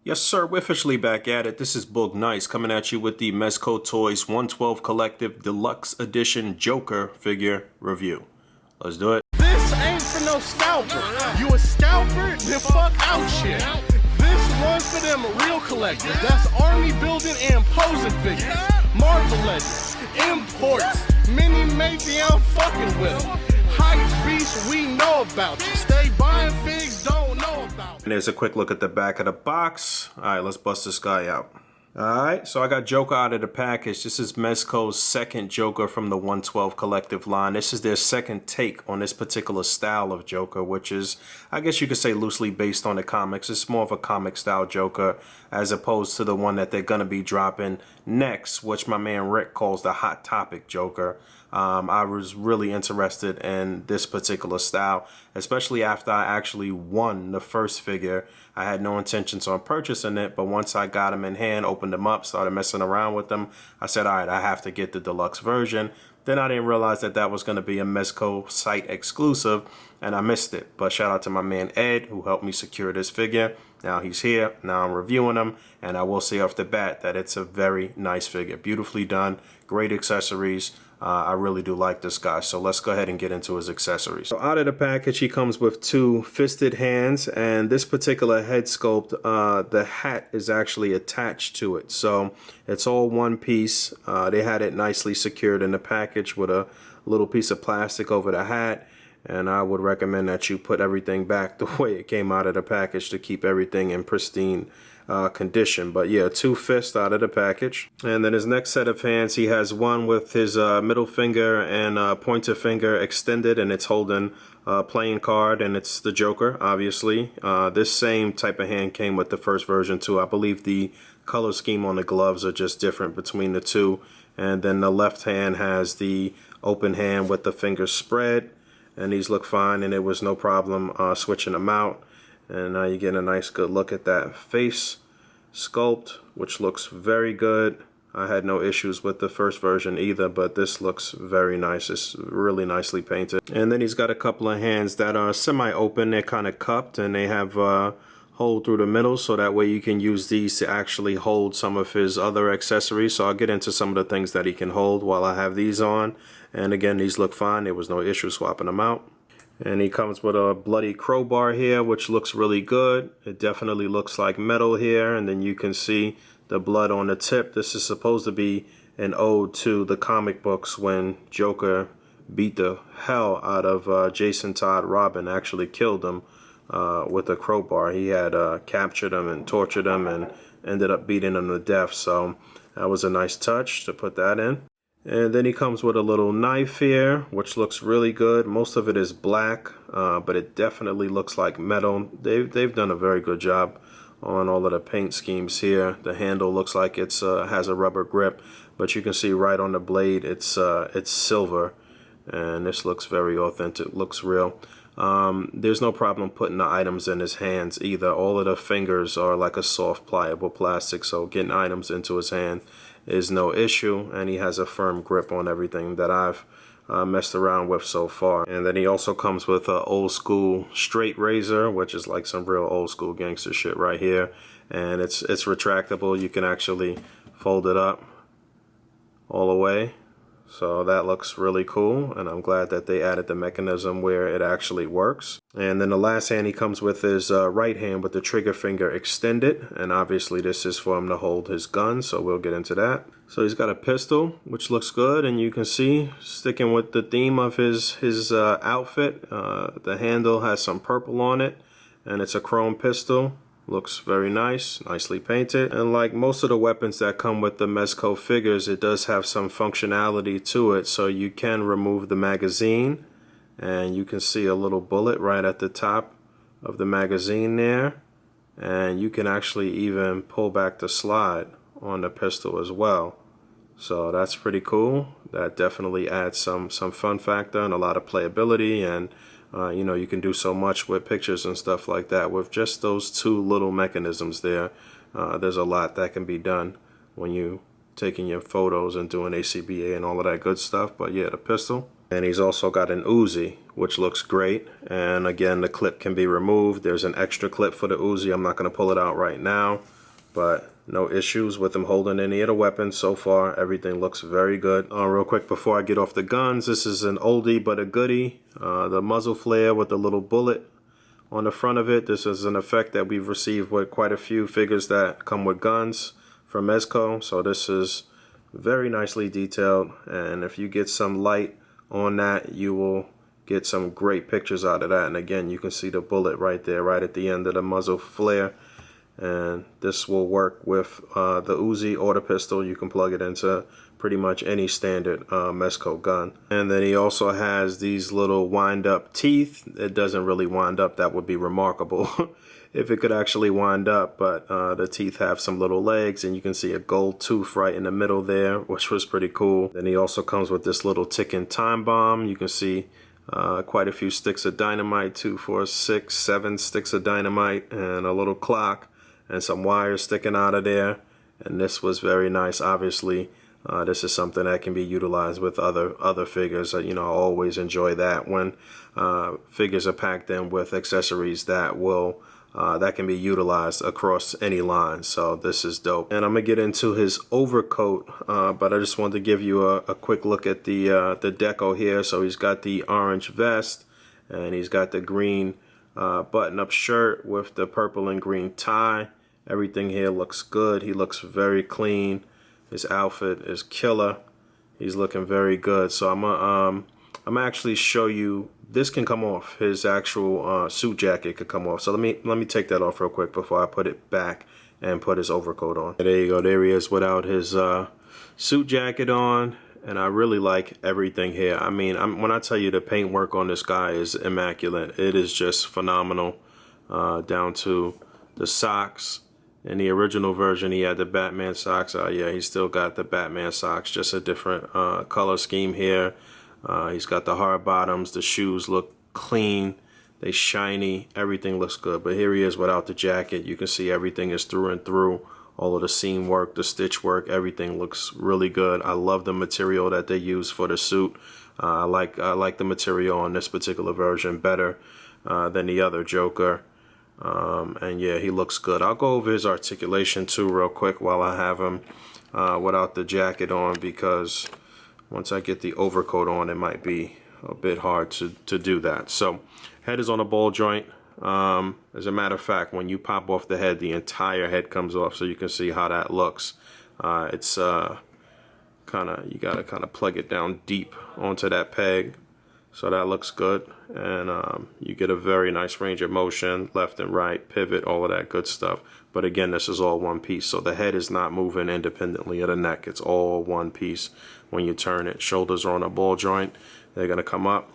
Yes, sir. We're officially back at it. This is Boog Nice coming at you with the Mezco Toyz 112 Collective Deluxe Edition Joker figure review. Let's do it. This ain't for no scalper. You a scalper? Then fuck out shit. This one's for them real collectors. That's army building and posing figures. Marvel Legends, imports, mini matey, I'm fucking with them. Hype beast, we know about you. Stay buying figs, don't know about it. And there's a quick look at the back of the box. Alright, let's bust this guy out. Alright, so I got Joker out of the package. This is Mezco's second Joker from the 112 Collective line. This is their second take on this particular style of Joker, which is, I guess you could say, loosely based on the comics. It's more of a comic style Joker as opposed to the one that they're going to be dropping next, which my man Rick calls the Hot Topic Joker. I was really interested in this particular style, especially after I actually won the first figure. I had no intentions on purchasing it, but once I got them in hand, opened them up, started messing around with them, I said, all right, I have to get the deluxe version. Then I didn't realize that that was going to be a Mezco site exclusive, and I missed it. But shout out to my man Ed, who helped me secure this figure. Now he's here, now I'm reviewing him, and I will say off the bat that it's a very nice figure. Beautifully done, great accessories. I really do like this guy, so let's go ahead and get into his accessories. So out of the package, he comes with two fisted hands, and this particular head sculpt, the hat is actually attached to it. So it's all one piece. They had it nicely secured in the package with a little piece of plastic over the hat. And I would recommend that you put everything back the way it came out of the package to keep everything in pristine condition. But yeah, two fists out of the package. And then his next set of hands, he has one with his middle finger and pointer finger extended, and it's holding a playing card, and it's the Joker, obviously. This same type of hand came with the first version too. I believe the color scheme on the gloves are just different between the two. And then the left hand has the open hand with the fingers spread. And these look fine, and it was no problem switching them out. And now you get a nice good look at that face sculpt, which looks very good. I had no issues with the first version either, but this looks very nice. It's really nicely painted. And then he's got a couple of hands that are semi-open. They're kind of cupped, and they have a hole through the middle, so that way you can use these to actually hold some of his other accessories. So I'll get into some of the things that he can hold while I have these on. And again, these look fine. There was no issue swapping them out. And he comes with a bloody crowbar here, which looks really good. It definitely looks like metal here, and then you can see the blood on the tip. This is supposed to be an ode to the comic books when Joker beat the hell out of Jason Todd Robin, actually killed him with a crowbar. He had captured him and tortured him and ended up beating him to death. So that was a nice touch to put that in. And then he comes with a little knife here, which looks really good. Most of it is black, but it definitely looks like metal. They've done a very good job on all of the paint schemes here. The handle looks like it's has a rubber grip, but you can see right on the blade it's silver, and this looks very authentic. Looks real. There's no problem putting the items in his hands either. All of the fingers are like a soft pliable plastic, so getting items into his hand is no issue, and he has a firm grip on everything that I've messed around with so far. And then he also comes with an old school straight razor, which is like some real old school gangster shit right here, and it's retractable. You can actually fold it up all the way. So that looks really cool, and I'm glad that they added the mechanism where it actually works. And then the last hand he comes with is right hand with the trigger finger extended, and obviously this is for him to hold his gun, so we'll get into that. So he's got a pistol, which looks good, and you can see, sticking with the theme of his outfit, the handle has some purple on it, and it's a chrome pistol. Looks very nice, nicely painted. And like most of the weapons that come with the Mezco figures, it does have some functionality to it. So you can remove the magazine, and you can see a little bullet right at the top of the magazine there. And you can actually even pull back the slide on the pistol as well. So that's pretty cool. That definitely adds some fun factor and a lot of playability, and you know, you can do so much with pictures and stuff like that with just those two little mechanisms there. There's a lot that can be done when you taking your photos and doing A.C.B.A. and all of that good stuff. But yeah, the pistol. And he's also got an Uzi, which looks great. And again, the clip can be removed. There's an extra clip for the Uzi. I'm not going to pull it out right now, but no issues with him holding any of the weapons so far. Everything looks very good. Real quick before I get off the guns, this is an oldie but a goodie. The muzzle flare with the little bullet on the front of it. This is an effect that we've received with quite a few figures that come with guns from Mezco. So this is very nicely detailed, and if you get some light on that, you will get some great pictures out of that. And again, you can see the bullet right there, right at the end of the muzzle flare. And this will work with the Uzi or the pistol. You can plug it into pretty much any standard Mezco gun. And then he also has these little wind up teeth. It doesn't really wind up. That would be remarkable if it could actually wind up, but the teeth have some little legs, and you can see a gold tooth right in the middle there, which was pretty cool. Then he also comes with this little ticking time bomb. You can see quite a few sticks of dynamite, 2, 4, 6, 7 sticks of dynamite, and a little clock and some wires sticking out of there. And this was very nice. Obviously, this is something that can be utilized with other figures. You know, I always enjoy that when figures are packed in with accessories that will that can be utilized across any line. So this is dope. And I'm gonna get into his overcoat, but I just wanted to give you a quick look at the deco here. So he's got the orange vest, and he's got the green button-up shirt with the purple and green tie. Everything here looks good. He looks very clean. His outfit is killer. He's looking very good. So I'm gonna actually show you. This can come off. His actual suit jacket could come off. So let me take that off real quick before I put it back and put his overcoat on. There you go. There he is without his suit jacket on. And I really like everything here. I mean, when I tell you the paint work on this guy is immaculate, it is just phenomenal. Down to the socks. In the original version, he had the Batman socks. Yeah, he's still got the Batman socks, just a different color scheme here. He's got the hard bottoms. The shoes look clean. They shiny. Everything looks good. But here he is without the jacket. You can see everything is through and through. All of the seam work, the stitch work, everything looks really good. I love the material that they use for the suit. I like the material on this particular version better than the other Joker. And yeah, he looks good. I'll go over his articulation too real quick while I have him without the jacket on, because once I get the overcoat on, it might be a bit hard to do that. So head is on a ball joint. As a matter of fact, when you pop off the head, the entire head comes off, so you can see how that looks. It's you gotta kind of plug it down deep onto that peg. So that looks good, and you get a very nice range of motion, left and right, pivot, all of that good stuff. But again, this is all one piece, so the head is not moving independently of the neck. It's all one piece when you turn it. Shoulders are on a ball joint. They're going to come up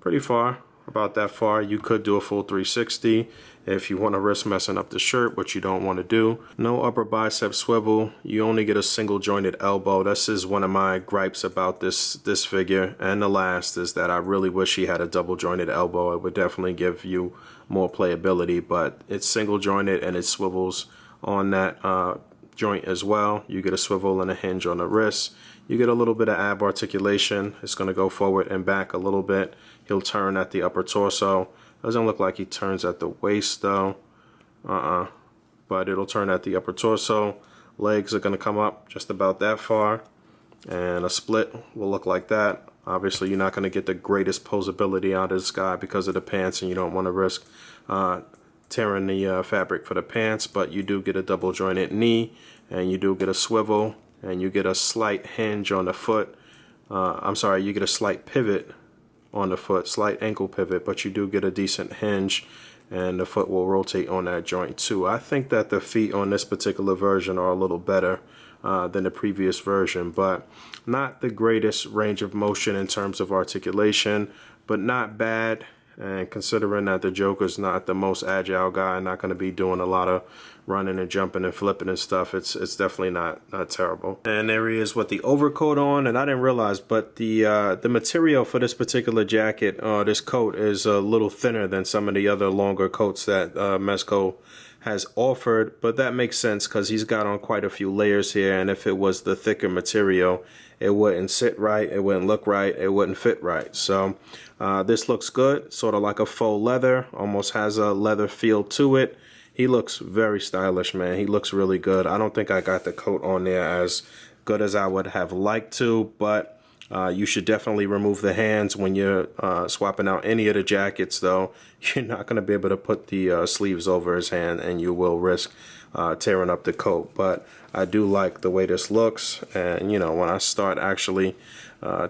pretty far, about that far. You could do a full 360 if you want to risk messing up the shirt, which you don't want to do. No upper bicep swivel. You only get a single jointed elbow. This is one of my gripes about this figure. And the last is that I really wish he had a double jointed elbow. It would definitely give you more playability, but it's single jointed and it swivels on that joint as well. You get a swivel and a hinge on the wrist. You get a little bit of ab articulation. It's going to go forward and back a little bit. He'll turn at the upper torso. Doesn't look like he turns at the waist though. But it'll turn at the upper torso. Legs are going to come up just about that far. And a split will look like that. Obviously, you're not going to get the greatest posability out of this guy because of the pants, and you don't want to risk tearing the fabric for the pants, but you do get a double jointed knee, and you do get a swivel, and you get a slight hinge on the foot. I'm sorry, you get a slight pivot on the foot, slight ankle pivot, but you do get a decent hinge, and the foot will rotate on that joint too. I think that the feet on this particular version are a little better than the previous version, but not the greatest range of motion in terms of articulation, but not bad. And considering that the Joker's not the most agile guy, not going to be doing a lot of running and jumping and flipping and stuff, it's definitely not terrible. And there he is with the overcoat on, and I didn't realize, but the material for this particular jacket, this coat, is a little thinner than some of the other longer coats that Mezco has offered, but that makes sense because he's got on quite a few layers here, and if it was the thicker material, it wouldn't sit right, it wouldn't look right, it wouldn't fit right. So this looks good, sort of like a faux leather, almost has a leather feel to it. He looks very stylish, man. He looks really good. I don't think I got the coat on there as good as I would have liked to, but you should definitely remove the hands when you're swapping out any of the jackets, though. You're not going to be able to put the sleeves over his hand, and you will risk tearing up the coat. But I do like the way this looks, and you know, when I start actually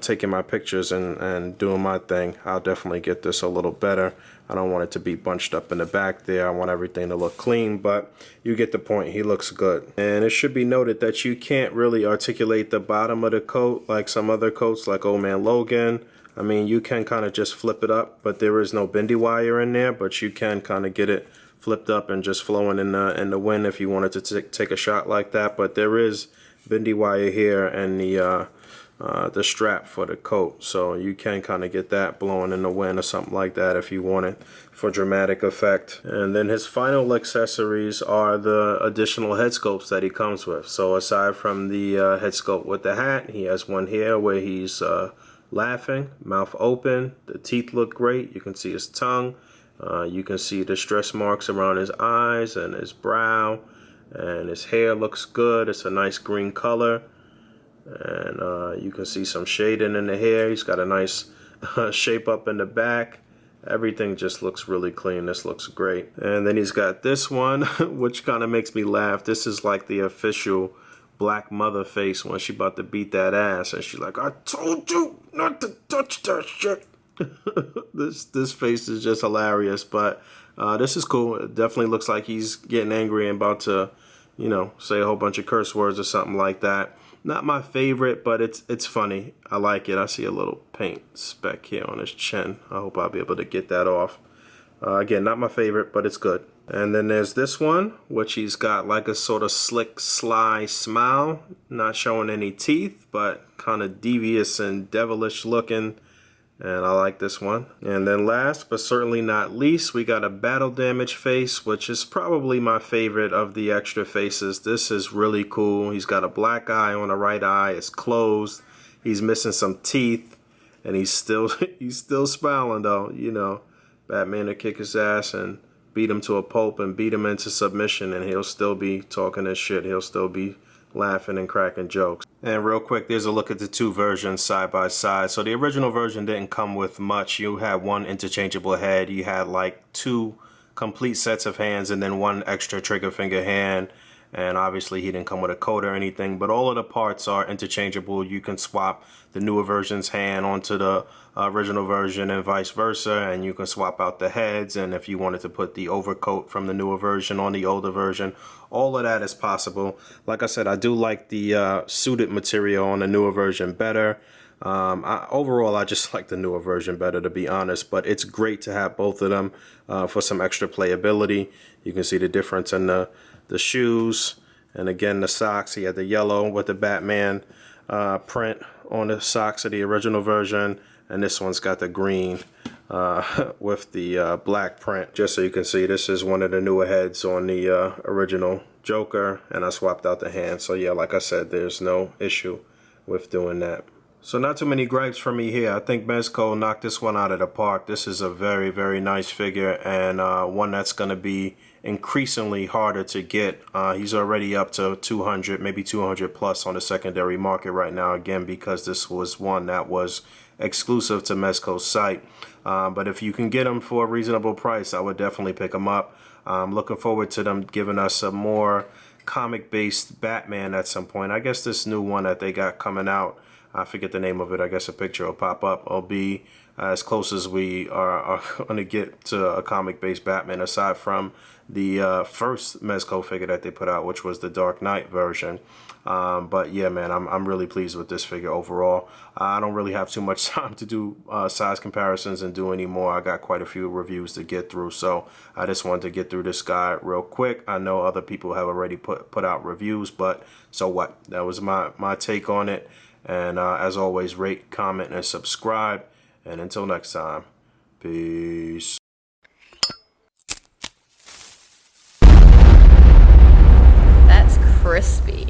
taking my pictures and doing my thing, I'll definitely get this a little better. I don't want it to be bunched up in the back there. I want everything to look clean, but you get the point. He looks good. And it should be noted that you can't really articulate the bottom of the coat like some other coats like Old Man Logan. I mean, you can kind of just flip it up, but there is no bendy wire in there, but you can kind of get it flipped up and just flowing in the wind if you wanted to take a shot like that. But there is bendy wire here and the strap for the coat, so you can kind of get that blowing in the wind or something like that if you want it for dramatic effect. And then his final accessories are the additional head sculpts that he comes with. So aside from the head sculpt with the hat, he has one here where he's laughing, mouth open, the teeth look great, you can see his tongue, you can see the stress marks around his eyes and his brow, and his hair looks good. It's a nice green color. And you can see some shading in the hair. He's got a nice shape up in the back. Everything just looks really clean. This looks great. And then he's got this one, which kind of makes me laugh. This is like the official black mother face when she about to beat that ass, and she's like, "I told you not to touch that shit." This face is just hilarious, but this is cool. It definitely looks like he's getting angry and about to, you know, say a whole bunch of curse words or something like that. Not my favorite, but it's funny. I like it. I see a little paint speck here on his chin. I hope I'll be able to get that off. Again, not my favorite, but it's good. And then there's this one, which he's got like a sort of slick, sly smile. Not showing any teeth, but kind of devious and devilish looking. And I like this one. And then last, but certainly not least, we got a battle damage face, which is probably my favorite of the extra faces. This is really cool. He's got a black eye on the right eye. It's closed. He's missing some teeth, and he's still smiling though. You know, Batman to kick his ass and beat him to a pulp and beat him into submission, and he'll still be talking his shit. He'll still be laughing and cracking jokes. And real quick, there's a look at the two versions side by side. So the original version didn't come with much. You had one interchangeable head, you had like two complete sets of hands, and then one extra trigger finger hand. And obviously he didn't come with a coat or anything, but all of the parts are interchangeable. You can swap the newer version's hand onto the original version and vice versa, and you can swap out the heads. And if you wanted to put the overcoat from the newer version on the older version, all of that is possible. Like I said, I do like the suited material on the newer version better. Overall, I just like the newer version better, to be honest, but it's great to have both of them for some extra playability. You can see the difference in the shoes, and again the socks. He had the yellow with the Batman print on the socks of the original version, and this one's got the green with the black print. Just so you can see, this is one of the newer heads on the original Joker, and I swapped out the hand. So yeah, like I said, there's no issue with doing that. So not too many gripes for me here. I think Mezco knocked this one out of the park. This is a very, very nice figure, and one that's going to be increasingly harder to get. He's already up to 200, maybe 200 plus on the secondary market right now, again, because this was one that was exclusive to Mezco's site. But if you can get them for a reasonable price, I would definitely pick them up. I'm looking forward to them giving us a more comic-based Batman at some point. I guess this new one that they got coming out, I forget the name of it, I guess a picture will pop up, will be as close as we are going to get to a comic-based Batman, aside from the first Mezco figure that they put out, which was the Dark Knight version. But yeah, man, I'm really pleased with this figure overall. I don't really have too much time to do size comparisons and do any more. I got quite a few reviews to get through, so I just wanted to get through this guy real quick. I know other people have already put out reviews, but so what? That was my take on it. And as always, rate, comment, and subscribe. And until next time, peace. crispy.